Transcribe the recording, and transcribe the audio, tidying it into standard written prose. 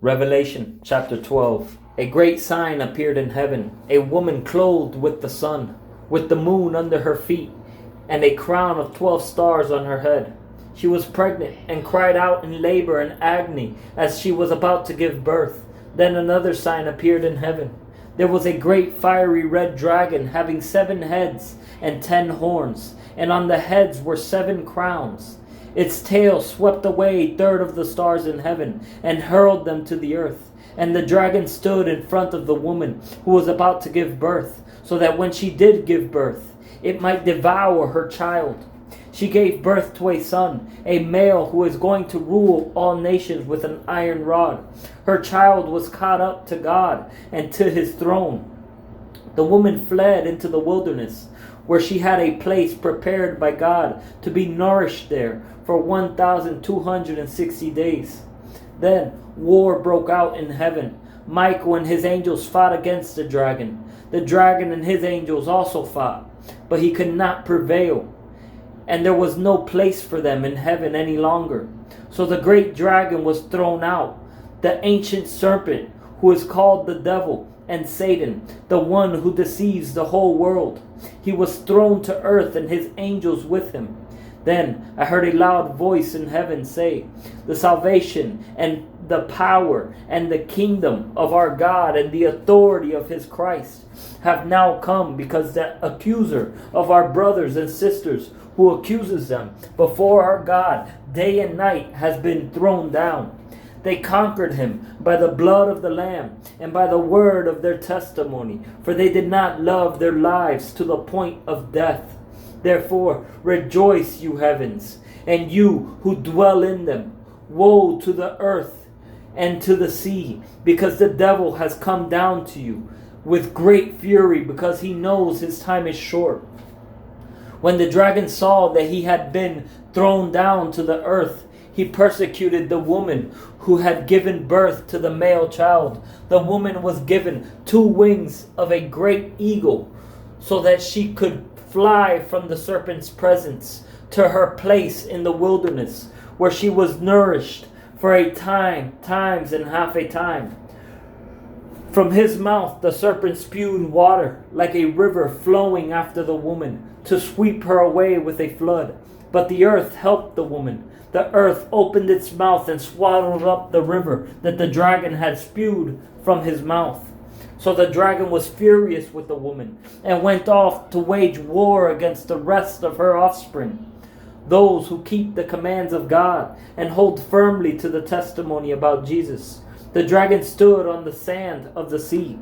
Revelation chapter 12. A great sign appeared in heaven, a woman clothed with the sun, with the moon under her feet, and a crown of 12 stars on her head. She was pregnant and cried out in labor and agony as she was about to give birth. Then another sign appeared in heaven. There was a great fiery red dragon having 7 heads and 10 horns, and on the heads were 7 crowns. Its tail swept away a third of the stars in heaven and hurled them to the earth. And the dragon stood in front of the woman who was about to give birth, so that when she did give birth, it might devour her child. She gave birth to a son, a male who is going to rule all nations with an iron rod. Her child was caught up to God and to his throne. The woman fled into the wilderness, where she had a place prepared by God to be nourished there for 1,260 days. Then war broke out in heaven. Michael and his angels fought against the dragon. The dragon and his angels also fought, but he could not prevail, and there was no place for them in heaven any longer. So the great dragon was thrown out, the ancient serpent, who is called the devil and Satan, the one who deceives the whole world. He was thrown to earth and his angels with him. Then I heard a loud voice in heaven say, "The salvation and the power and the kingdom of our God and the authority of his Christ have now come, because the accuser of our brothers and sisters, who accuses them before our God day and night, has been thrown down. They conquered him by the blood of the Lamb and by the word of their testimony, for they did not love their lives to the point of death. Therefore rejoice, you heavens, and you who dwell in them. Woe to the earth and to the sea, because the devil has come down to you with great fury, because he knows his time is short." When the dragon saw that he had been thrown down to the earth, he persecuted the woman who had given birth to the male child. The woman was given 2 wings of a great eagle, so that she could fly from the serpent's presence to her place in the wilderness, where she was nourished for a times and half a time. From his mouth the serpent spewed water like a river flowing after the woman, to sweep her away with a flood. But the earth helped the woman. The earth opened its mouth and swallowed up the river that the dragon had spewed from his mouth. So the dragon was furious with the woman and went off to wage war against the rest of her offspring, those who keep the commands of God and hold firmly to the testimony about Jesus. The dragon stood on the sand of the sea